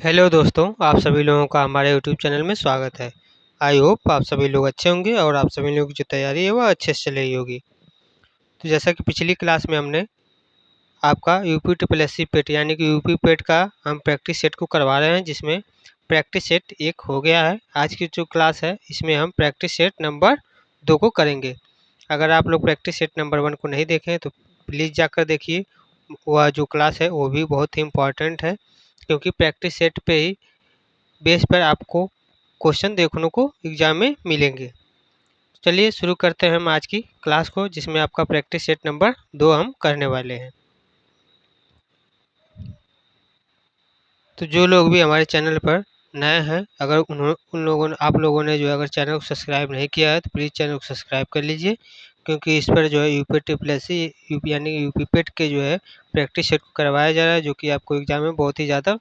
Hello दोस्तों, आप सभी लोगों का हमारे यूट्यूब चैनल में स्वागत है। आई होप आप सभी लोग अच्छे होंगे और आप सभी लोगों की जो तैयारी है वह अच्छे से चल रही होगी। तो जैसा कि पिछली क्लास में हमने आपका यूपी ट्रिपल एस सी पेट यानी कि यूपी पेट का हम प्रैक्टिस सेट को करवा रहे हैं, जिसमें प्रैक्टिस सेट 1 हो गया है। आज की जो क्लास है इसमें हम प्रैक्टिस सेट नंबर 2 को करेंगे। अगर आप लोग प्रैक्टिस सेट नंबर 1 को नहीं देखें तो प्लीज़ जाकर देखिए। वह जो क्लास है वो भी बहुत ही इम्पॉर्टेंट है, क्योंकि प्रैक्टिस सेट पे ही बेस पर आपको क्वेश्चन देखने को एग्जाम में मिलेंगे। चलिए शुरू करते हैं हम आज की क्लास को, जिसमें आपका प्रैक्टिस सेट नंबर 2 हम करने वाले हैं। तो जो लोग भी हमारे चैनल पर नए हैं, अगर उन लोगों ने आप लोगों ने जो है अगर चैनल को सब्सक्राइब नहीं किया है तो प्लीज़ चैनल को सब्सक्राइब कर लीजिए, क्योंकि इस पर जो है UP triple S C UP यानी कि यूपी पेट के जो है प्रैक्टिस सेट को करवाया जा रहा है, जो कि आपको एग्जाम में बहुत ही ज़्यादा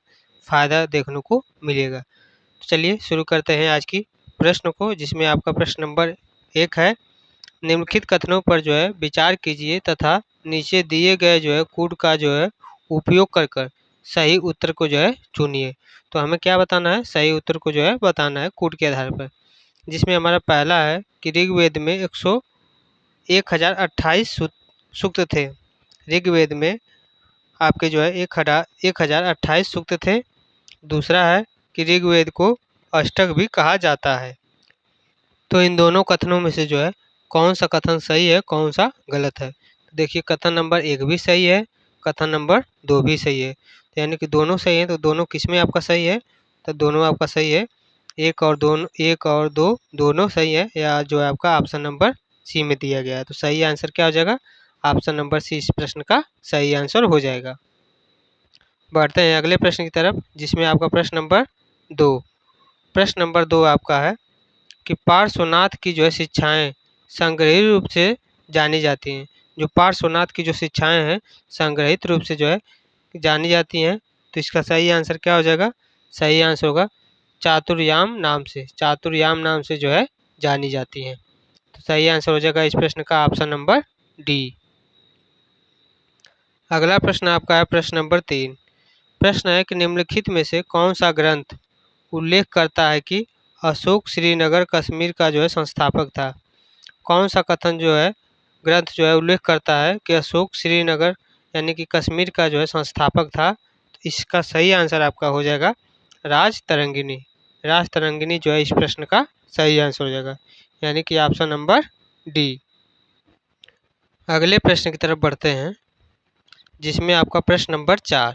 फ़ायदा देखने को मिलेगा। तो चलिए शुरू करते हैं आज की प्रश्न को, जिसमें आपका प्रश्न नंबर 1 है। निम्नलिखित कथनों पर जो है विचार कीजिए तथा नीचे दिए गए जो है कूट का जो है उपयोग कर कर सही उत्तर को जो है चुनिए। तो हमें क्या बताना है? सही उत्तर को जो है बताना है कूट के आधार पर, जिसमें हमारा पहला है कि ऋग्वेद में 1028 सूक्त थे। ऋग्वेद में आपके जो है 1028 सूक्त थे। दूसरा है कि ऋग्वेद को अष्टक भी कहा जाता है। तो इन दोनों कथनों में से जो है कौन सा कथन सही है, कौन सा गलत है? तो देखिए, कथन नंबर 1 भी सही है, कथन नंबर 2 भी सही है। तो यानी कि दोनों सही है। तो दोनों किस में आपका सही है? तो दोनों आपका सही है। 1 और 2 दोनों सही है, या जो है आपका ऑप्शन नंबर सी में दिया गया है। तो सही आंसर क्या हो जाएगा? ऑप्शन नंबर सी इस प्रश्न का सही आंसर हो जाएगा। बढ़ते हैं अगले प्रश्न की तरफ, जिसमें आपका प्रश्न नंबर 2। प्रश्न नंबर 2 आपका है कि पार्श्वनाथ की जो है शिक्षाएं संग्रही रूप से जानी जाती हैं। जो पार्श्वनाथ की जो शिक्षाएं हैं संग्रहित रूप से जो है जानी जाती हैं। तो इसका सही आंसर क्या हो जाएगा? सही आंसर होगा चातुर्याम नाम से। चातुर्याम नाम से जो है जानी जाती हैं। तो सही आंसर हो जाएगा इस प्रश्न का ऑप्शन नंबर डी। अगला प्रश्न आपका है प्रश्न नंबर 3। प्रश्न है कि निम्नलिखित में से कौन सा ग्रंथ उल्लेख करता है कि अशोक श्रीनगर कश्मीर का जो है संस्थापक था? कौन सा कथन जो है ग्रंथ जो है उल्लेख करता है कि अशोक श्रीनगर यानी कि कश्मीर का जो है संस्थापक था? तो इसका सही आंसर आपका हो जाएगा राज तरंगिणी। राज तरंगिणी जो है इस प्रश्न का सही आंसर हो जाएगा, यानी कि ऑप्शन नंबर डी। अगले प्रश्न की तरफ बढ़ते हैं, जिसमें आपका प्रश्न नंबर 4।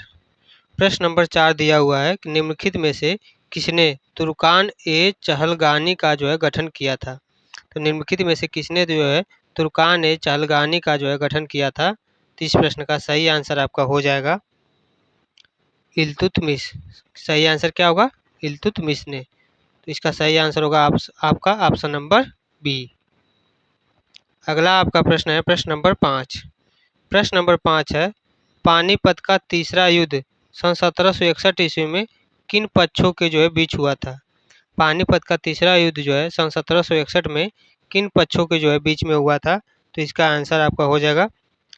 प्रश्न नंबर 4 दिया हुआ है कि निम्नलिखित में से किसने तुर्कान ए चहलगानी का जो है गठन किया था? तो निम्नलिखित में से किसने जो है तुर्कान ए चहलगानी का जो है गठन किया था? तो इस प्रश्न का सही आंसर आपका हो जाएगा इल्तुतमिश। सही आंसर क्या होगा? इल्तुतमिश ने। तो इसका सही आंसर होगा आपका ऑप्शन नंबर बी। अगला आपका प्रश्न है प्रश्न नंबर 5। प्रश्न नंबर 5 है, पानीपत का तीसरा युद्ध सन 1761 ईस्वी में किन पक्षों के जो है बीच हुआ था? पानीपत का तीसरा युद्ध जो है सन 1761 में किन पक्षों के जो है बीच में हुआ था? तो इसका आंसर आपका हो जाएगा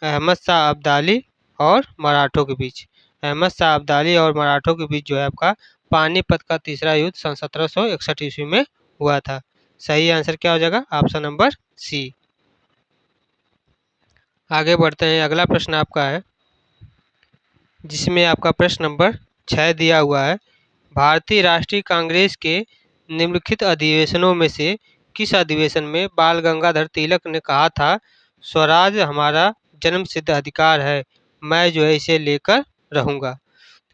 अहमद शाह अब्दाली और मराठों के बीच। अहमद शाह अब्दाली और मराठों के बीच जो है आपका पानीपत का तीसरा युद्ध सन 1761 ईस्वी में हुआ था। सही आंसर क्या हो जाएगा? Option number C. आगे बढ़ते हैं, अगला प्रश्न आपका है, जिसमें आपका प्रश्न नंबर 6 दिया हुआ है। भारतीय राष्ट्रीय कांग्रेस के निम्नलिखित अधिवेशनों में से किस अधिवेशन में बाल गंगाधर तिलक ने कहा था, स्वराज हमारा जन्मसिद्ध अधिकार है, मैं जो है इसे लेकर रहूँगा?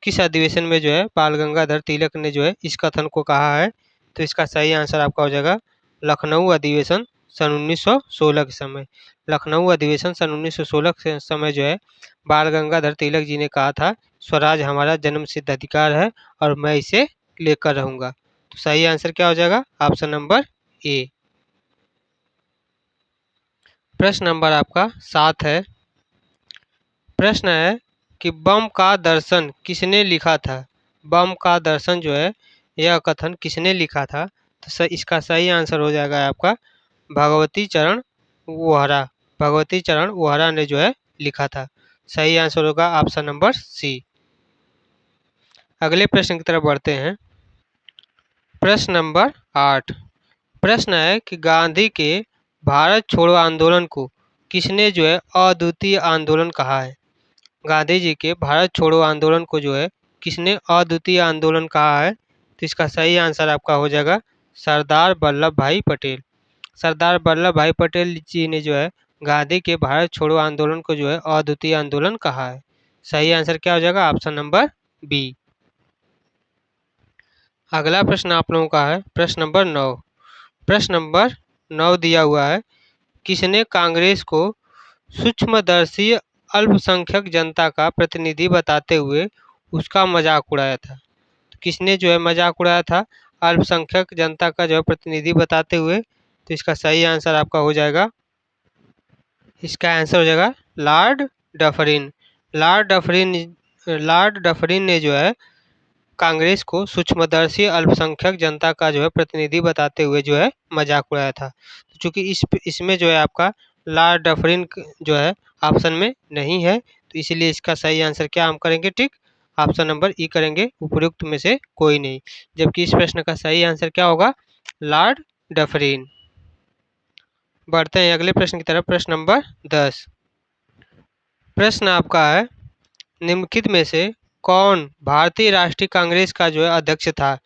किस अधिवेशन में जो है बाल गंगाधर तिलक ने जो है इस कथन को कहा है? तो इसका सही आंसर आपका हो जाएगा लखनऊ अधिवेशन सन 1916 के समय। लखनऊ अधिवेशन सन 1916 के समय जो है बाल गंगाधर तिलक जी ने कहा था, स्वराज हमारा जन्मसिद्ध अधिकार है और मैं इसे लेकर रहूँगा। तो सही आंसर क्या हो जाएगा? Option number A. प्रश्न नंबर आपका 7 है। प्रश्न है कि बम का दर्शन किसने लिखा था? बम का दर्शन जो है यह कथन किसने लिखा था? तो इसका सही आंसर हो जाएगा आपका भगवती चरण वोहरा। भगवती चरण वोहरा ने जो है लिखा था। सही आंसर होगा ऑप्शन नंबर सी। अगले प्रश्न की तरफ बढ़ते हैं। प्रश्न नंबर 8। प्रश्न है कि गांधी के भारत छोड़ो आंदोलन को किसने जो है अद्वितीय आंदोलन कहा है। गांधी जी के भारत छोड़ो आंदोलन को जो है किसने अद्वितीय आंदोलन कहा है। तो इसका सही आंसर आपका हो जाएगा सरदार वल्लभ भाई पटेल। सरदार वल्लभ भाई पटेल जी ने जो है गांधी के भारत छोड़ो आंदोलन को जो है अद्वितीय आंदोलन कहा है। सही आंसर क्या हो जाएगा, ऑप्शन नंबर बी। अगला प्रश्न आप लोगों का है प्रश्न नंबर 9। प्रश्न नंबर 9 दिया हुआ है, किसने कांग्रेस को सूक्ष्मदर्शी अल्पसंख्यक जनता का प्रतिनिधि बताते हुए उसका मजाक उड़ाया था। तो किसने जो है मजाक उड़ाया था अल्पसंख्यक जनता का जो है प्रतिनिधि बताते हुए। तो इसका सही आंसर आपका हो जाएगा, इसका आंसर हो जाएगा लॉर्ड डफरिन। लॉर्ड डफरिन ने जो है कांग्रेस को सूक्ष्मदर्शी अल्पसंख्यक जनता का जो है प्रतिनिधि बताते हुए जो है मजाक उड़ाया था। तो चूंकि इसमें जो है आपका लॉर्ड डफरिन जो है ऑप्शन में नहीं है, तो इसीलिए इसका सही आंसर क्या हम करेंगे, टिक ऑप्शन नंबर ई करेंगे, उपयुक्त में से कोई नहीं। जबकि इस प्रश्न का सही आंसर क्या होगा, लॉर्ड डफरिन। बढ़ते हैं अगले प्रश्न की तरफ। प्रश्न नंबर 10। प्रश्न आपका है, निम्नलिखित में से कौन भारतीय राष्ट्रीय कांग्रेस का जो है अध्यक्ष था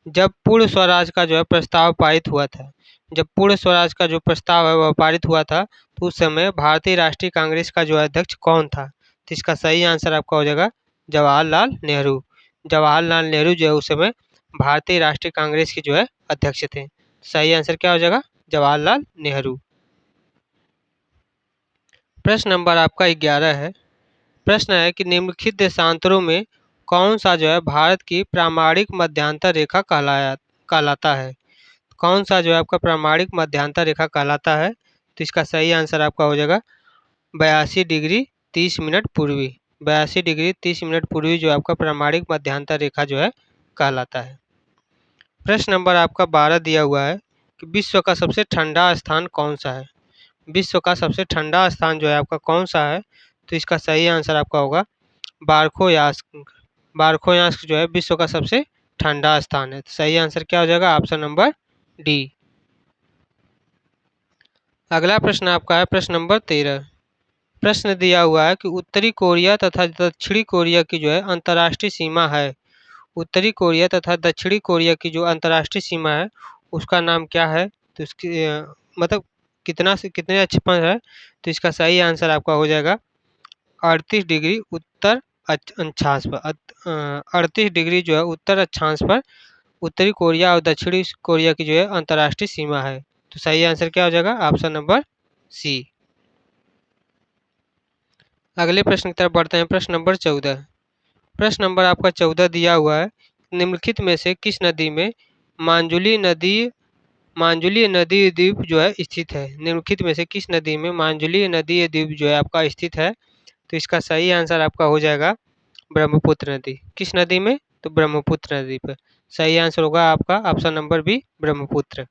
जब पूर्ण स्वराज का जो है प्रस्ताव पारित हुआ था। जब पूर्ण स्वराज का जो प्रस्ताव है वह पारित हुआ था, तो उस समय भारतीय राष्ट्रीय कांग्रेस का जो अध्यक्ष कौन था। तो इसका सही आंसर आपका हो जाएगा जवाहरलाल नेहरू। जवाहरलाल नेहरू जो है उस समय भारतीय राष्ट्रीय कांग्रेस के जो है अध्यक्ष थे। सही आंसर क्या हो जाएगा, जवाहरलाल नेहरू। प्रश्न नंबर आपका 11 है। प्रश्न है कि निम्नलिखित देशांतरों में कौन सा जो है भारत की प्रामाणिक मध्यांतर रेखा कहलाता है। कौन सा जो है आपका प्रामाणिक मध्यांतर रेखा कहलाता है। तो इसका सही आंसर आपका हो जाएगा 82 डिग्री 30 मिनट पूर्वी। 82 डिग्री 30 मिनट पूर्वी जो आपका प्रामाणिक मध्यांतर रेखा जो है कहलाता है। प्रश्न नंबर आपका 12 दिया हुआ है कि विश्व का सबसे ठंडा स्थान कौन सा है। विश्व का सबसे ठंडा स्थान जो है आपका कौन सा है। तो इसका सही आंसर आपका होगा बारखोयास्क। बारखोयास्क जो है विश्व का सबसे ठंडा स्थान है। तो सही आंसर क्या हो जाएगा, ऑप्शन नंबर डी। अगला प्रश्न आपका है प्रश्न नंबर 13। प्रश्न दिया हुआ है कि उत्तरी कोरिया तथा दक्षिणी कोरिया की जो है अंतर्राष्ट्रीय सीमा है। उत्तरी कोरिया तथा दक्षिणी कोरिया की जो अंतर्राष्ट्रीय सीमा है उसका नाम क्या है। तो इसकी मतलब कितना से कितने अक्षांश है। तो इसका सही आंसर आपका हो जाएगा 38 डिग्री उत्तर अक्षांश पर। 38 डिग्री जो है उत्तर अक्षांश पर उत्तरी कोरिया और दक्षिणी कोरिया की जो है अंतर्राष्ट्रीय सीमा है। तो सही आंसर क्या हो जाएगा, ऑप्शन नंबर सी। अगले प्रश्न की तरफ बढ़ते हैं। प्रश्न नंबर 14। प्रश्न नंबर आपका 14 दिया हुआ है, निम्नलिखित में से किस नदी में मांजुली नदी द्वीप जो है स्थित है। निम्नलिखित में से किस नदी में मांजुली नदी द्वीप जो है आपका स्थित है। तो इसका सही आंसर आपका हो जाएगा ब्रह्मपुत्र नदी। किस नदी में, तो ब्रह्मपुत्र नदी पर। सही आंसर होगा आपका ऑप्शन नंबर बी, ब्रह्मपुत्र।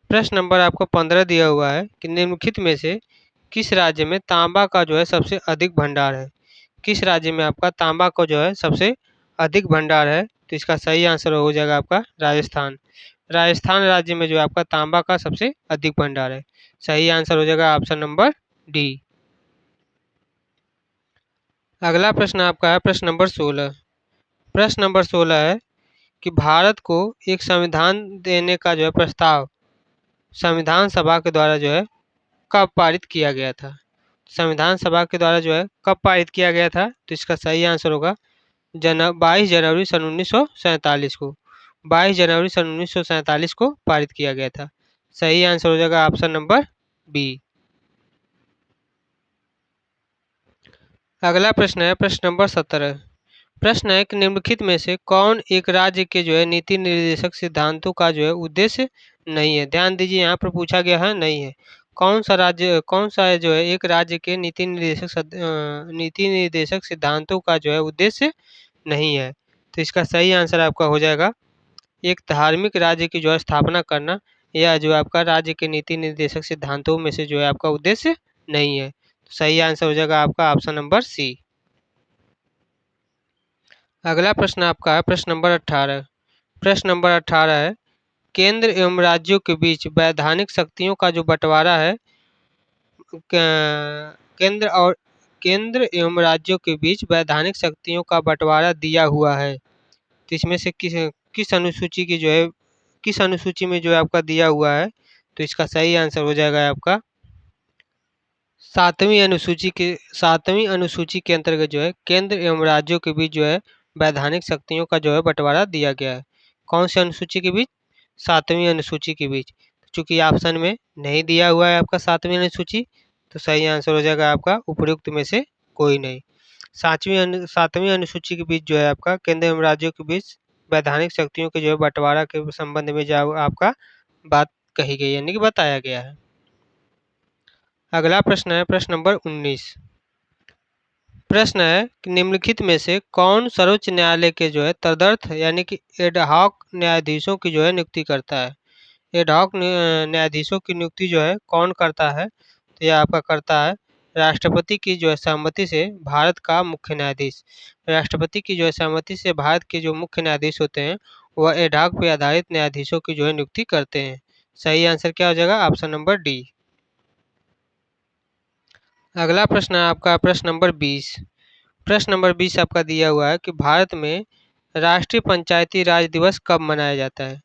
प्रश्न नंबर आपको 15 दिया हुआ है कि निम्नलिखित में से किस राज्य में तांबा का जो है सबसे अधिक भंडार है। किस राज्य में आपका तांबा का जो है सबसे अधिक भंडार है। तो इसका सही आंसर हो जाएगा आपका राजस्थान। राजस्थान राज्य में जो है आपका तांबा का सबसे अधिक भंडार है। सही आंसर हो जाएगा ऑप्शन नंबर डी। अगला प्रश्न आपका है प्रश्न नंबर 16। प्रश्न नंबर 16 है कि भारत को एक संविधान देने का जो है प्रस्ताव संविधान सभा के द्वारा जो है कब पारित किया गया था। संविधान सभा के द्वारा जो है कब पारित किया गया था। तो इसका सही आंसर होगा 22 जनवरी सन 1947 को। 22 जनवरी सन 1947 को पारित किया गया था। सही आंसर हो जाएगा ऑप्शन नंबर बी। अगला प्रश्न है प्रश्न नंबर 17। प्रश्न है कि निम्नलिखित में से कौन एक राज्य के जो है नीति निर्देशक सिद्धांतों का जो है उद्देश्य नहीं है। ध्यान दीजिए, यहाँ पर पूछा गया है नहीं है। कौन सा है जो है एक राज्य के नीति निर्देशक सिद्धांतों का जो है उद्देश्य नहीं है। तो इसका सही आंसर आपका हो जाएगा एक धार्मिक राज्य की जो है स्थापना करना, या जो आपका राज्य के नीति निर्देशक सिद्धांतों में से जो है आपका उद्देश्य नहीं है। तो सही आंसर हो जाएगा आपका ऑप्शन नंबर सी। अगला प्रश्न आपका है प्रश्न नंबर 18। प्रश्न नंबर 18 है, केंद्र एवं राज्यों के बीच वैधानिक शक्तियों का जो बंटवारा है, केंद्र और केंद्र एवं राज्यों के बीच वैधानिक शक्तियों का बंटवारा दिया हुआ है, तो इसमें से किस अनुसूची की जो है, किस अनुसूची में जो है आपका दिया हुआ है, तो इसका सही आंसर हो जाएगा आपका सातवीं अनुसूची के अंतर्गत जो है केंद्र एवं राज्यों के बीच जो है वैधानिक शक्तियों का जो है बंटवारा दिया गया है। कौन सी अनुसूची के बीच? सातवीं अनुसूची के बीच। चूंकि ऑप्शन में नहीं दिया हुआ है आपका सातवीं अनुसूची, तो सही आंसर हो जाएगा आपका उपयुक्त में से कोई नहीं। सातवीं अनुसूची के बीच जो है आपका केंद्र एवं राज्यों के बीच वैधानिक शक्तियों के जो है बंटवारा के संबंध में जो आपका बात कही गई, यानी कि बताया गया है। अगला प्रश्न है प्रश्न नंबर 19। प्रश्न है कि निम्नलिखित में से कौन सर्वोच्च न्यायालय के जो है तदर्थ यानी कि एडहॉक न्यायाधीशों की जो है नियुक्ति करता है। एडहॉक न्यायाधीशों की नियुक्ति जो है कौन करता है? तो यह आपका करता है राष्ट्रपति की जो है सहमति से भारत का मुख्य न्यायाधीश। राष्ट्रपति की जो है सहमति से भारत के जो मुख्य न्यायाधीश होते हैं वह एडहॉक पर आधारित न्यायाधीशों की जो है नियुक्ति करते हैं। सही आंसर क्या हो जाएगा? Option number D. अगला प्रश्न है आपका प्रश्न नंबर 20। प्रश्न नंबर 20 आपका दिया हुआ है कि भारत में राष्ट्रीय पंचायती राज दिवस कब मनाया जाता है।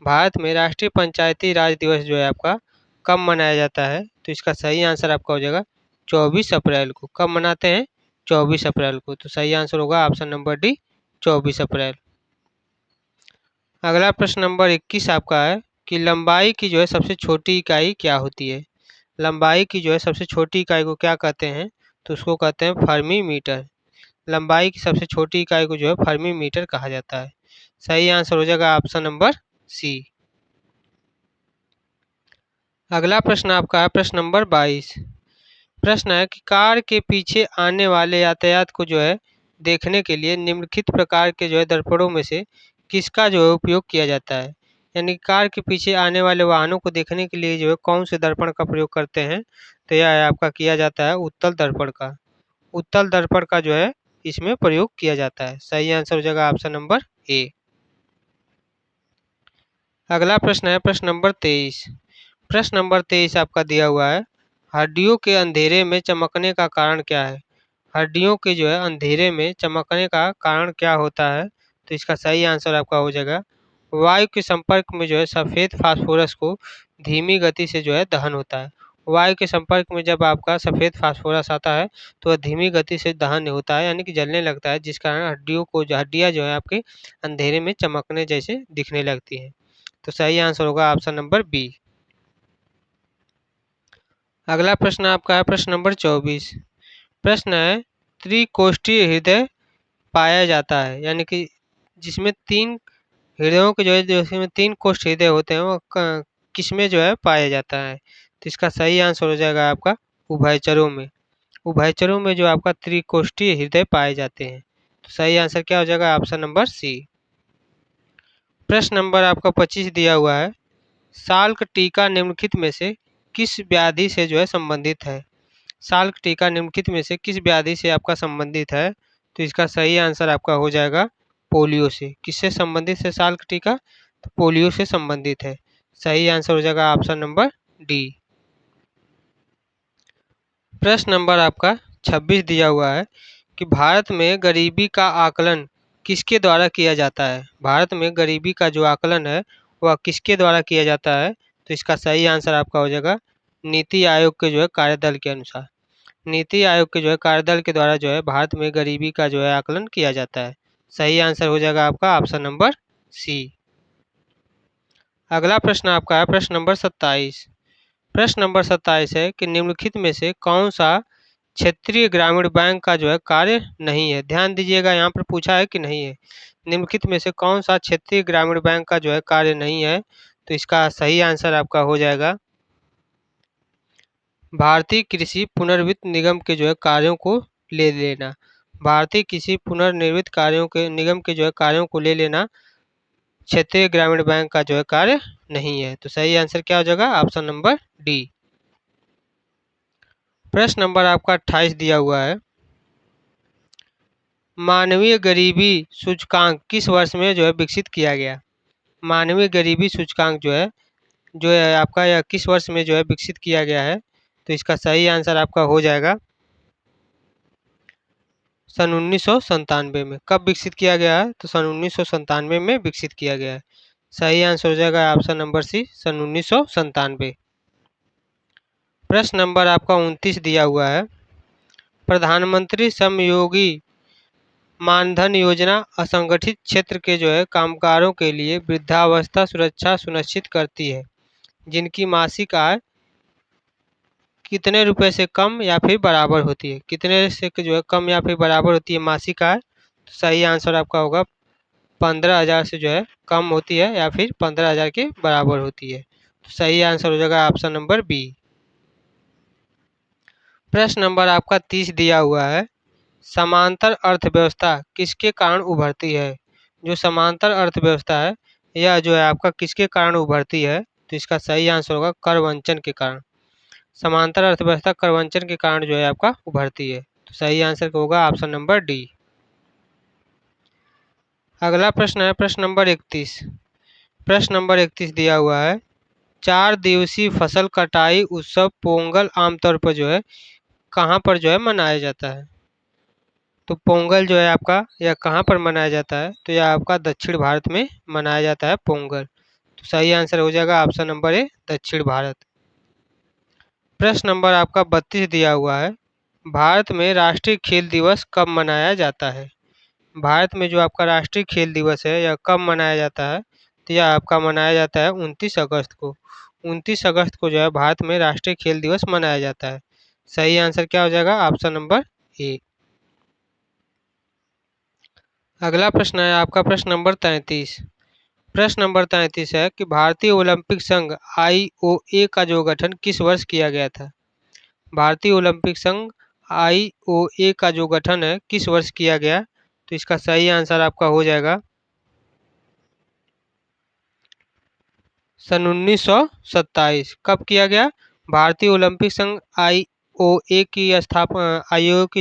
भारत में राष्ट्रीय पंचायती राज दिवस जो है आपका कब मनाया जाता है, तो इसका सही आंसर आपका हो जाएगा 24 अप्रैल को। कब मनाते हैं? 24 अप्रैल को। तो सही आंसर होगा ऑप्शन नंबर डी, 24 अप्रैल। अगला प्रश्न नंबर 21 आपका है कि लंबाई की जो है सबसे छोटी इकाई क्या होती है। लंबाई की जो है सबसे छोटी इकाई को क्या कहते हैं, तो उसको कहते हैं फर्मी मीटर। लंबाई की सबसे छोटी इकाई को जो है फर्मी मीटर कहा जाता है। सही आंसर हो जाएगा ऑप्शन नंबर सी। अगला प्रश्न आपका है प्रश्न नंबर 22। प्रश्न है कि कार के पीछे आने वाले यातायात को जो है देखने के लिए निम्नलिखित प्रकार के जो है दर्पणों में से किसका जो है उपयोग किया जाता है। यानी कार के पीछे आने वाले वाहनों को देखने के लिए जो है कौन से दर्पण का प्रयोग करते हैं, तो यह आपका किया जाता है उत्तल दर्पण का। उत्तल दर्पण का जो है इसमें प्रयोग किया जाता है। सही आंसर हो जाएगा ऑप्शन नंबर ए। अगला प्रश्न है प्रश्न नंबर 23। प्रश्न नंबर 23 आपका दिया हुआ है, हड्डियों के अंधेरे में चमकने का कारण क्या है। हड्डियों के जो है अंधेरे में चमकने का कारण क्या होता है, तो इसका सही आंसर आपका हो जाएगा वायु के संपर्क में जो है सफ़ेद फास्फोरस को धीमी गति से जो है दहन होता है। वायु के संपर्क में जब आपका सफ़ेद फास्फोरस आता है तो वह धीमी गति से दहन होता है, यानी कि जलने लगता है, जिस कारण हड्डियाँ जो है आपके अंधेरे में चमकने जैसे दिखने लगती हैं। तो सही आंसर होगा ऑप्शन नंबर बी। अगला प्रश्न आपका है प्रश्न नंबर 24। प्रश्न है त्रिकोष्ठीय हृदय पाया जाता है, यानी कि जिसमें 3 हृदयों के जो है जिसमें 3 कोष्ठ हृदय होते हैं वो किसमें जो है पाया जाता है, तो इसका सही आंसर हो जाएगा आपका उभयचरों में। उभयचरों में जो आपका त्रिकोष्ठीय हृदय पाए जाते हैं। तो सही आंसर क्या हो जाएगा ऑप्शन नंबर सी। प्रश्न नंबर आपका 25 दिया हुआ है, साल्क टीका निम्नलिखित में से किस व्याधि से जो है संबंधित है। साल्क टीका निम्नलिखित में से किस व्याधि से आपका संबंधित है, तो इसका सही आंसर आपका हो जाएगा पोलियो से। किससे संबंधित है साल्क टीका? तो पोलियो से संबंधित है। सही आंसर हो जाएगा ऑप्शन नंबर डी। प्रश्न नंबर आपका 26 दिया हुआ है कि भारत में गरीबी का आकलन किसके द्वारा किया जाता है। भारत में गरीबी का जो आकलन है वह किसके द्वारा किया जाता है, तो इसका सही आंसर आपका हो जाएगा नीति आयोग के जो है कार्यदल के अनुसार। नीति आयोग के जो है कार्यदल के द्वारा जो है भारत में गरीबी का जो है आकलन किया जाता है। सही आंसर हो जाएगा आपका ऑप्शन नंबर सी। अगला प्रश्न आपका है प्रश्न नंबर 27। प्रश्न नंबर 27 है कि निम्नलिखित में से कौन सा क्षेत्रीय ग्रामीण बैंक का जो है कार्य नहीं है। ध्यान दीजिएगा, यहाँ पर पूछा है कि नहीं है। निम्नलिखित में से कौन सा क्षेत्रीय ग्रामीण बैंक का जो है कार्य नहीं है, तो इसका सही आंसर आपका हो जाएगा भारतीय कृषि पुनर्वित्त निगम के जो है कार्यों को ले लेना। भारतीय कृषि पुनर्निर्मित कार्यों के निगम के जो है कार्यों को ले लेना क्षेत्रीय ग्रामीण बैंक का जो है कार्य नहीं है। तो सही आंसर क्या हो जाएगा ऑप्शन नंबर डी। प्रश्न नंबर आपका 28 दिया हुआ है, मानवीय गरीबी सूचकांक किस वर्ष में जो है विकसित किया गया? मानवीय गरीबी सूचकांक जो है आपका यह किस वर्ष में जो है विकसित किया गया है? तो इसका सही आंसर आपका हो जाएगा सन 1997 में। कब विकसित किया गया है? तो सन 1997 में विकसित किया गया है। सही आंसर हो जाएगा ऑप्शन नंबर सी, सन 1997। प्रश्न नंबर आपका 29 दिया हुआ है। प्रधानमंत्री श्रमयोगी मानधन योजना असंगठित क्षेत्र के जो है कामगारों के लिए वृद्धावस्था सुरक्षा सुनिश्चित करती है, जिनकी मासिक आय कितने रुपए से कम या फिर बराबर होती है? कितने से जो है कम या फिर बराबर होती है मासिक आय? तो सही आंसर आपका होगा 15,000 से जो है कम होती है या फिर 15,000 के बराबर होती है। तो सही आंसर हो जाएगा ऑप्शन नंबर बी। प्रश्न नंबर आपका 30 दिया हुआ है। समांतर अर्थव्यवस्था किसके कारण उभरती है? जो समांतर अर्थव्यवस्था है यह जो है आपका किसके कारण उभरती है? तो इसका सही आंसर होगा कर वंचन के कारण। समांतर अर्थव्यवस्था कर वंचन के कारण जो है आपका उभरती है। तो सही आंसर होगा ऑप्शन नंबर डी। अगला प्रश्न है प्रश्न नंबर 31। प्रश्न नंबर 31 दिया हुआ है। 4 दिवसीय फसल कटाई उत्सव पोंगल आमतौर पर जो है कहाँ पर जो है मनाया जाता है? तो पोंगल जो है आपका यह कहाँ पर मनाया जाता है? तो यह आपका दक्षिण भारत में मनाया जाता है पोंगल। तो सही आंसर हो जाएगा ऑप्शन नंबर ए, दक्षिण भारत। प्रश्न नंबर आपका 32 दिया हुआ है। भारत में राष्ट्रीय खेल दिवस कब मनाया जाता है? भारत में जो आपका राष्ट्रीय खेल दिवस है यह कब मनाया जाता है? तो यह आपका मनाया जाता है 29 अगस्त को। 29 अगस्त को जो है भारत में राष्ट्रीय खेल दिवस मनाया जाता है। सही आंसर क्या हो जाएगा? Option number A. अगला प्रश्न है आपका प्रश्न नंबर 33। प्रश्न नंबर 33 है कि भारतीय ओलंपिक संघ IOA का जो गठन किस वर्ष किया गया था? भारतीय ओलंपिक संघ IOA का जो गठन है किस वर्ष किया गया? तो इसका सही आंसर आपका हो जाएगा सन 1927। कब किया गया? भारतीय ओलंपिक संघ IOA की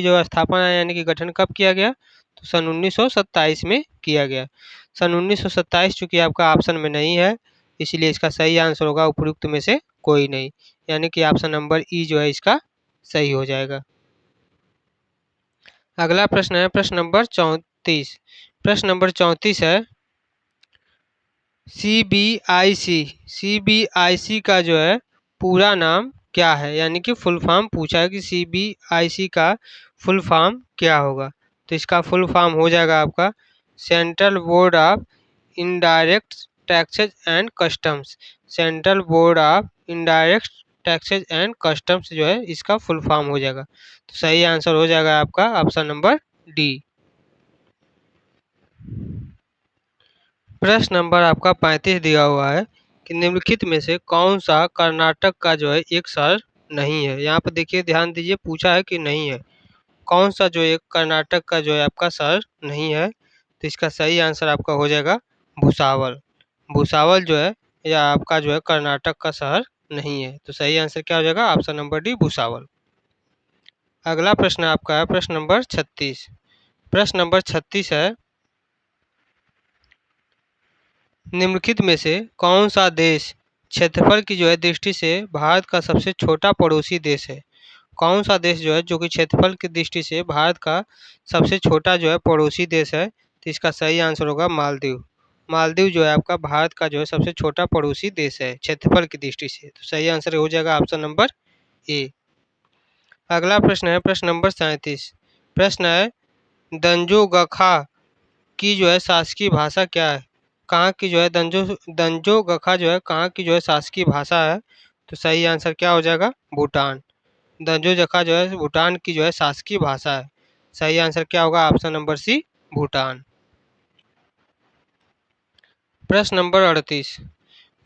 जो स्थापना यानी कि गठन कब किया गया? तो सन 1927 में किया गया। सन 1927 चूंकि आपका ऑप्शन में नहीं है इसलिए इसका सही आंसर होगा उपयुक्त में से कोई नहीं, यानी कि ऑप्शन नंबर ई जो है इसका सही हो जाएगा। अगला प्रश्न है प्रश्न नंबर 34। प्रश्न नंबर 34 है CBIC का जो है पूरा नाम क्या है? यानी कि फुल फॉर्म पूछा है कि CBIC का फुल फॉर्म क्या होगा? तो इसका फुल फॉर्म हो जाएगा आपका central board of indirect taxes and customs. Central board of indirect taxes and customs जो है इसका फुल फॉर्म हो जाएगा। तो सही आंसर हो जाएगा आपका ऑप्शन नंबर डी। प्रश्न नंबर आपका 35 दिया हुआ है कि निम्नलिखित में से कौन सा कर्नाटक का जो है एक शहर नहीं है? यहाँ पर देखिए ध्यान दीजिए पूछा है कि नहीं है। कौन सा जो एक कर्नाटक का जो है आपका शहर नहीं है? तो इसका सही आंसर आपका हो जाएगा भुसावल। भुसावल जो है यह आपका जो है कर्नाटक का शहर नहीं है। तो सही आंसर क्या हो जाएगा? Option number D, Bhusawal. अगला प्रश्न आपका है प्रश्न नंबर 36। प्रश्न नंबर 36 है निम्नलिखित में से कौन सा देश क्षेत्रफल की जो है दृष्टि से भारत का सबसे छोटा पड़ोसी देश है? कौन सा देश जो है जो कि क्षेत्रफल की दृष्टि से भारत का सबसे छोटा जो है पड़ोसी देश है? तो इसका सही आंसर होगा मालदीव। मालदीव जो है आपका भारत का जो है सबसे छोटा पड़ोसी देश है क्षेत्रफल की दृष्टि से। तो सही आंसर हो जाएगा ऑप्शन नंबर ए। अगला प्रश्न है प्रश्न नंबर 37। प्रश्न है दंजोगखा की जो है शासकीय भाषा क्या है? कहाँ की जो है दंजोगखा जो है कहाँ की जो है शासकीय भाषा है? तो सही आंसर क्या हो जाएगा? भूटान। दंजोगखा जो है भूटान की जो है शासकीय भाषा है। सही आंसर क्या होगा? Option number C, Bhutan. प्रश्न नंबर 38।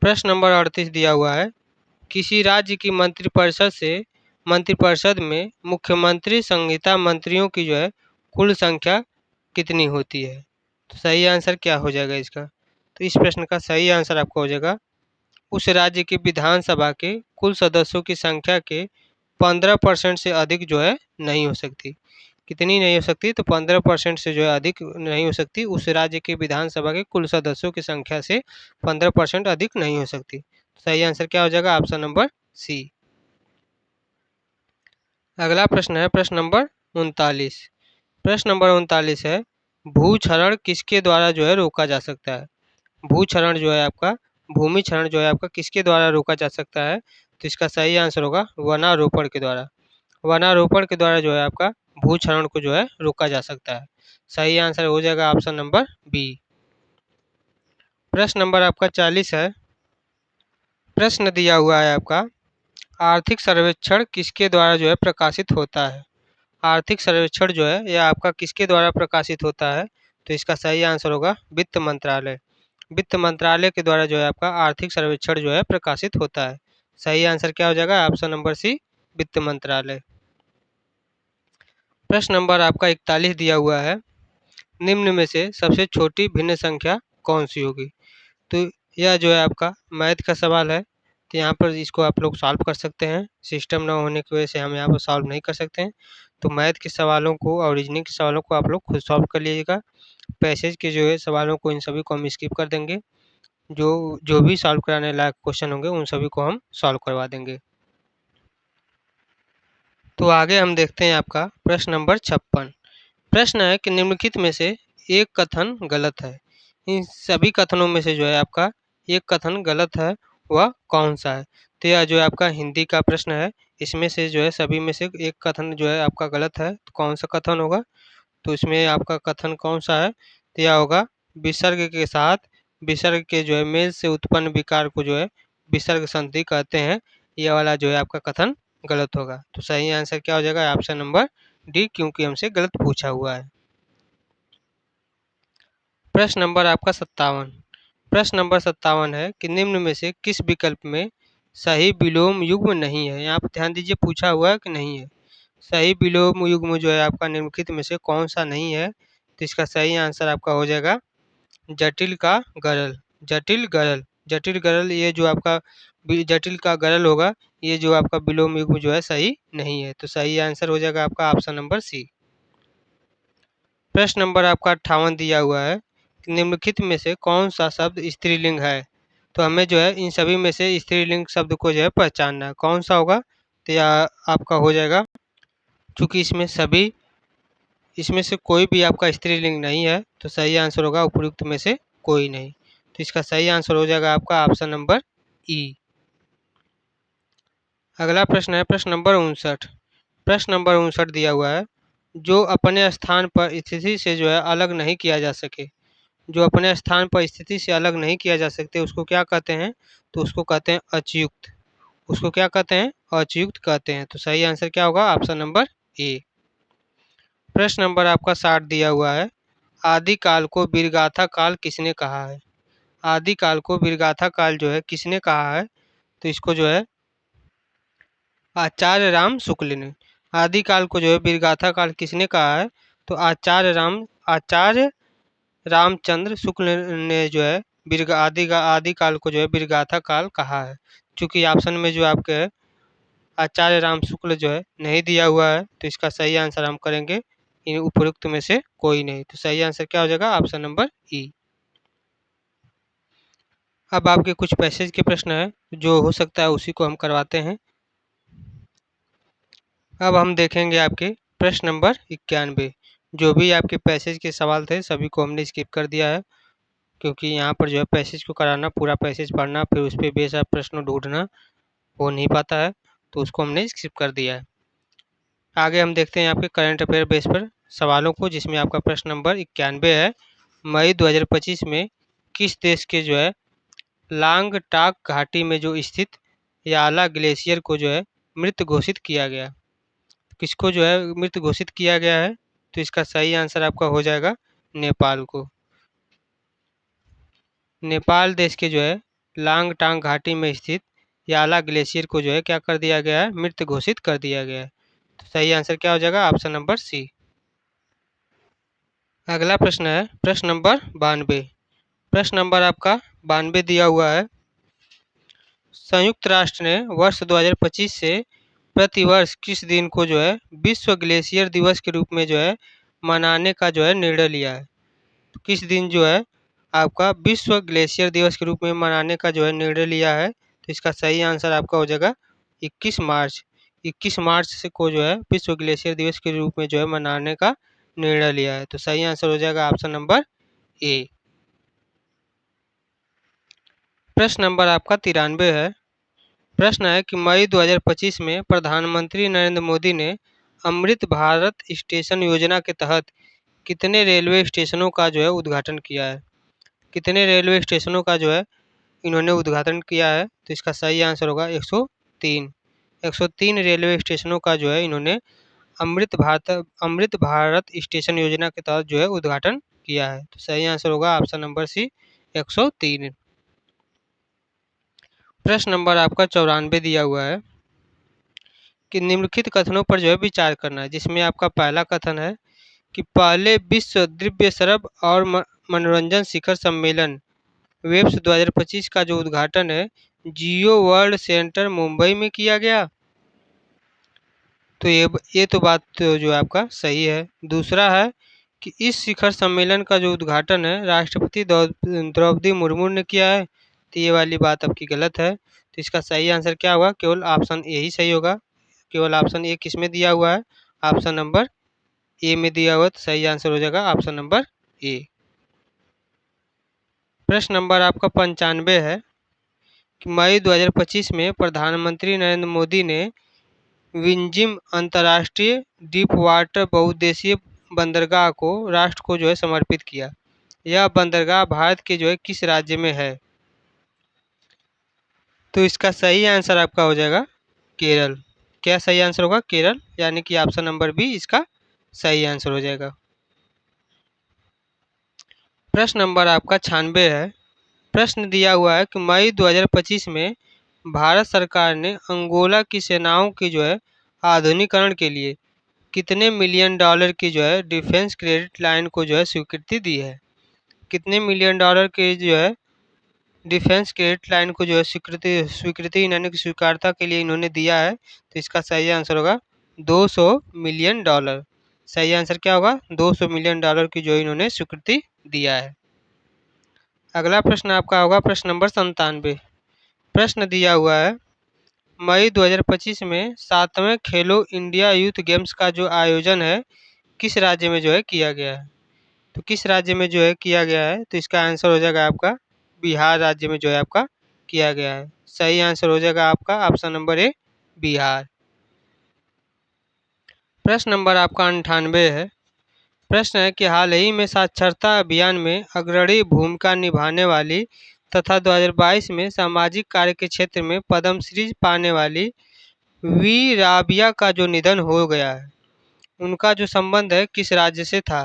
प्रश्न नंबर 38 दिया हुआ है किसी राज्य की मंत्रिपरिषद में मुख्यमंत्री संहिता मंत्रियों की जो है कुल संख्या कितनी होती है? तो सही आंसर क्या हो जाएगा इसका? तो इस प्रश्न का सही आंसर आपका हो जाएगा उस राज्य की विधानसभा के कुल सदस्यों की संख्या के 15% से अधिक जो है नहीं हो सकती। कितनी नहीं हो सकती, तो 15% से जो है अधिक नहीं हो सकती। उस राज्य के विधानसभा के कुल सदस्यों की संख्या से 15% अधिक नहीं हो सकती। सही आंसर क्या हो जाएगा? Option number C. अगला प्रश्न है प्रश्न नंबर 39। प्रश्न नंबर 39 है, भूक्षरण किसके द्वारा जो है रोका जा सकता है? भूक्षरण जो है आपका, भूमि क्षरण जो है आपका किसके द्वारा रोका जा सकता है? तो इसका सही आंसर होगा वनारोपण के द्वारा। वनारोपण के द्वारा जो है आपका भूक्षरण को जो है रोका जा सकता है। सही आंसर हो जाएगा ऑप्शन नंबर बी। प्रश्न नंबर आपका 40 है। प्रश्न दिया हुआ है आपका, आर्थिक सर्वेक्षण किसके द्वारा जो है प्रकाशित होता है? आर्थिक सर्वेक्षण जो है यह आपका किसके द्वारा प्रकाशित होता है? तो इसका सही आंसर होगा वित्त मंत्रालय। वित्त मंत्रालय के द्वारा जो है आपका आर्थिक सर्वेक्षण जो है प्रकाशित होता है। सही आंसर क्या हो जाएगा? ऑप्शन नंबर सी, वित्त मंत्रालय। प्रश्न नंबर आपका 41 दिया हुआ है, निम्न में से सबसे छोटी भिन्न संख्या कौन सी होगी? तो यह जो है आपका मैथ का सवाल है, तो यहाँ पर इसको आप लोग सॉल्व कर सकते हैं। सिस्टम ना होने की वजह से हम यहाँ पर सॉल्व नहीं कर सकते हैं। तो मैथ के सवालों को और रीजनिंग के सवालों को आप लोग खुद सॉल्व कर लीजिएगा। पैसेज के जो है सवालों को इन सभी को हम स्किप कर देंगे। जो जो भी सॉल्व कराने लायक क्वेश्चन होंगे उन सभी को हम सॉल्व करवा देंगे। तो आगे हम देखते हैं आपका प्रश्न नंबर 56। प्रश्न है कि निम्नलिखित में से एक कथन गलत है। इन सभी कथनों में से जो है आपका एक कथन गलत है, वह कौन सा है? तो यह जो है आपका हिंदी का प्रश्न है। इसमें से जो है सभी में से एक कथन जो है आपका गलत है, तो कौन सा कथन होगा? तो इसमें आपका कथन कौन सा है? तो यह होगा, विसर्ग के साथ विसर्ग के जो है मेल से उत्पन्न विकार को जो है विसर्ग संधि कहते हैं। यह वाला जो है आपका कथन गलत होगा। तो सही आंसर क्या हो जाएगा? ऑप्शन नंबर डी, क्योंकि हमसे गलत पूछा हुआ है। प्रश्न नंबर आपका 57। प्रश्न नंबर 57 है कि निम्न में से किस विकल्प में सही विलोम युग्म नहीं है? यहाँ पर ध्यान दीजिए, पूछा हुआ है कि नहीं है। सही विलोम युग्म जो है आपका निम्नलिखित में से कौन सा नहीं है? तो इसका सही आंसर आपका हो जाएगा जटिल का गरल। जटिल गरल, जटिल गरल, ये जो आपका जटिल का गरल होगा, ये जो आपका विलोम युग्म जो है सही नहीं है। तो सही आंसर हो जाएगा आपका ऑप्शन नंबर सी। प्रश्न नंबर आपका 58 दिया हुआ है, निम्नलिखित में से कौन सा शब्द स्त्रीलिंग है? तो हमें जो है इन सभी में से स्त्रीलिंग शब्द को जो है पहचानना है, कौन सा होगा? तो यह आपका हो जाएगा, चूंकि इसमें से कोई भी आपका स्त्रीलिंग नहीं है, तो सही आंसर होगा उपयुक्त में से कोई नहीं। तो इसका सही आंसर हो जाएगा आपका ऑप्शन नंबर ई। अगला प्रश्न है प्रश्न नंबर 59। प्रश्न नंबर 59 दिया हुआ है, जो अपने स्थान पर स्थिति से जो है अलग नहीं किया जा सके। जो अपने स्थान पर स्थिति से अलग नहीं किया जा सकते उसको क्या कहते हैं? तो उसको कहते हैं अचयुक्त। उसको क्या कहते हैं? अचयुक्त कहते हैं। तो सही आंसर क्या होगा? Option number A. प्रश्न नंबर आपका 60 दिया हुआ है, आदिकाल को वीरगाथा काल किसने कहा है? आदिकाल को वीरगाथा काल जो है किसने कहा है? तो इसको जो है आचार्य राम शुक्ल ने। आदिकाल को जो है वीरगाथा काल किसने कहा है? तो आचार्य रामचंद्र शुक्ल ने जो है आदिकाल को जो है वीरगाथा काल कहा है। चूंकि ऑप्शन में जो आपके है आचार्य राम शुक्ल जो है नहीं दिया हुआ है, तो इसका सही आंसर हम करेंगे इन उपयुक्त में से कोई नहीं। तो सही आंसर क्या हो जाएगा? ऑप्शन नंबर ई। अब आपके कुछ पैसेज के प्रश्न है, जो हो सकता है उसी को हम करवाते हैं। अब हम देखेंगे आपके प्रश्न नंबर 91। जो भी आपके पैसेज के सवाल थे सभी को हमने स्किप कर दिया है, क्योंकि यहाँ पर जो है पैसेज को कराना, पूरा पैसेज पढ़ना, फिर उस पर बेस आप प्रश्न ढूंढना हो नहीं पाता है, तो उसको हमने स्किप कर दिया है। आगे हम देखते हैं आपके करंट अफेयर बेस पर सवालों को, जिसमें आपका प्रश्न नंबर 91 है, मई 2025 में किस देश के जो है लांगटाक घाटी में जो स्थित याला ग्लेशियर को जो है मृत घोषित किया गया? किसको जो है मृत घोषित किया गया है? तो इसका सही आंसर आपका हो जाएगा नेपाल को। नेपाल देश के जो है लांगटांग घाटी में स्थित याला ग्लेशियर को जो है क्या कर दिया गया है? मृत घोषित कर दिया गया है। तो सही आंसर क्या हो जाएगा? Option number C. अगला प्रश्न है प्रश्न नंबर 92। प्रश्न नंबर आपका 92 दिया हुआ है, संयुक्त राष्ट्र ने वर्ष 2025 से प्रतिवर्ष किस दिन को जो है विश्व ग्लेशियर दिवस के रूप में जो है मनाने का जो है निर्णय लिया है? तो किस दिन जो है आपका विश्व ग्लेशियर दिवस के रूप में मनाने का जो है निर्णय लिया है? तो इसका सही आंसर आपका हो जाएगा 21 मार्च। 21 मार्च से को जो है विश्व ग्लेशियर दिवस के रूप में जो है मनाने का निर्णय लिया है। तो सही आंसर हो जाएगा ऑप्शन नंबर ए। प्रश्न नंबर आपका 93 है। प्रश्न है कि मई 2025 में प्रधानमंत्री नरेंद्र मोदी ने अमृत भारत स्टेशन योजना के तहत कितने रेलवे स्टेशनों का जो है उद्घाटन किया है? कितने रेलवे स्टेशनों का जो है इन्होंने उद्घाटन किया है? तो इसका सही आंसर होगा 103। 103 रेलवे स्टेशनों का जो है इन्होंने अमृत भारत स्टेशन योजना के तहत जो है उद्घाटन किया है। तो सही आंसर होगा ऑप्शन नंबर सी 103। प्रश्न नंबर आपका 94 दिया हुआ है कि निम्नलिखित कथनों पर जो है विचार करना है, जिसमें आपका पहला कथन है कि पहले विश्व दिव्य सरब और मनोरंजन शिखर सम्मेलन वेब्स 2025 का जो उद्घाटन है जियो वर्ल्ड सेंटर मुंबई में किया गया। तो ये तो बात तो जो आपका सही है। दूसरा है कि इस शिखर सम्मेलन का जो उद्घाटन है राष्ट्रपति द्रौपदी मुर्मू ने किया है। तो ये वाली बात आपकी गलत है। तो इसका सही आंसर क्या होगा? केवल ऑप्शन ए ही सही होगा। केवल ऑप्शन ए किस में दिया हुआ है? ऑप्शन नंबर ए में दिया हुआ। तो सही आंसर हो जाएगा ऑप्शन नंबर ए। प्रश्न नंबर आपका 95 है कि मई 2025 में प्रधानमंत्री नरेंद्र मोदी ने विंजिम अंतर्राष्ट्रीय डीप वाटर बहुउद्देशीय बंदरगाह को राष्ट्र को जो है समर्पित किया। यह बंदरगाह भारत के जो है किस राज्य में है? तो इसका सही आंसर आपका हो जाएगा केरल। क्या सही आंसर होगा? केरल, यानी कि ऑप्शन नंबर बी इसका सही आंसर हो जाएगा। प्रश्न नंबर आपका 96 है। प्रश्न दिया हुआ है कि मई 2025 में भारत सरकार ने अंगोला की सेनाओं की जो है आधुनिकीकरण के लिए कितने मिलियन डॉलर की जो है डिफेंस क्रेडिट लाइन को जो है स्वीकृति दी है? कितने मिलियन डॉलर की जो है डिफेंस क्रेडिट लाइन को जो है स्वीकृति यानी कि स्वीकारता के लिए इन्होंने दिया है? तो इसका सही आंसर होगा 200 मिलियन डॉलर। सही आंसर क्या होगा? 200 मिलियन डॉलर की जो इन्होंने स्वीकृति दिया है। अगला प्रश्न आपका होगा प्रश्न नंबर 97। प्रश्न दिया हुआ है मई 2025 में 7वें खेलो इंडिया यूथ गेम्स का जो आयोजन है किस राज्य में जो है किया गया है? तो किस राज्य में जो है किया गया है? तो इसका आंसर हो जाएगा आपका बिहार राज्य में जो है आपका किया गया है। सही आंसर हो जाएगा आपका ऑप्शन नंबर ए बिहार। प्रश्न नंबर आपका 98 है। प्रश्न है कि हाल ही में साक्षरता अभियान में अग्रणी भूमिका निभाने वाली तथा 2022 में सामाजिक कार्य के क्षेत्र में पद्मश्री पाने वाली वी राबिया का जो निधन हो गया है उनका जो संबंध है किस राज्य से था?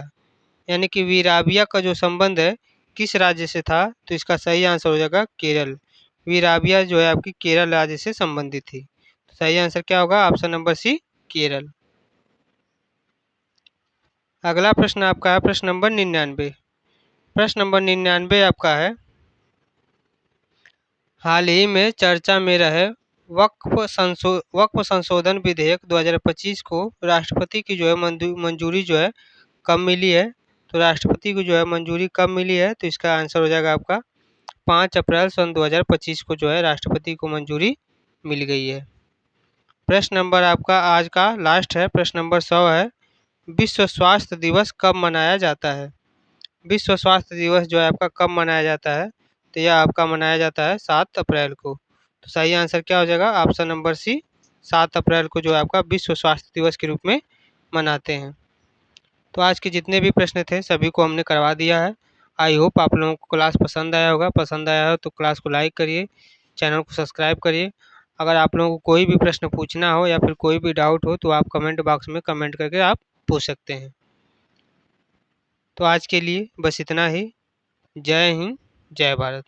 यानी कि वी राबिया का जो संबंध है किस राज्य से था? तो इसका सही आंसर हो जाएगा केरल। वी राबिया जो है आपकी केरल राज्य से संबंधित थी। तो सही आंसर क्या होगा? Option number C Kerala. अगला प्रश्न आपका है प्रश्न नंबर 99। प्रश्न नंबर 99 आपका है हाल ही में चर्चा में रहे वक्फ संशोधन विधेयक 2025 को राष्ट्रपति की जो है मंजूरी जो है कब मिली है? तो राष्ट्रपति को जो है मंजूरी कब मिली है? तो इसका आंसर हो जाएगा आपका 5 अप्रैल सन 2025 को जो है राष्ट्रपति को मंजूरी मिल गई है। प्रश्न नंबर आपका आज का लास्ट है प्रश्न नंबर 100 है विश्व स्वास्थ्य दिवस कब मनाया जाता है? विश्व स्वास्थ्य दिवस जो है आपका कब मनाया जाता है? तो यह आपका मनाया जाता है 7 अप्रैल को। तो सही आंसर क्या हो जाएगा? ऑप्शन नंबर सी 7 अप्रैल को जो है आपका विश्व स्वास्थ्य दिवस के रूप में मनाते हैं। तो आज के जितने भी प्रश्न थे सभी को हमने करवा दिया है। आई होप आप लोगों को क्लास पसंद आया होगा। पसंद आया हो तो क्लास को लाइक करिए, चैनल को सब्सक्राइब करिए। अगर आप लोगों को कोई भी प्रश्न पूछना हो या फिर कोई भी डाउट हो तो आप कमेंट बॉक्स में कमेंट करके आप पूछ सकते हैं। तो आज के लिए बस इतना ही। जय हिंद, जय भारत।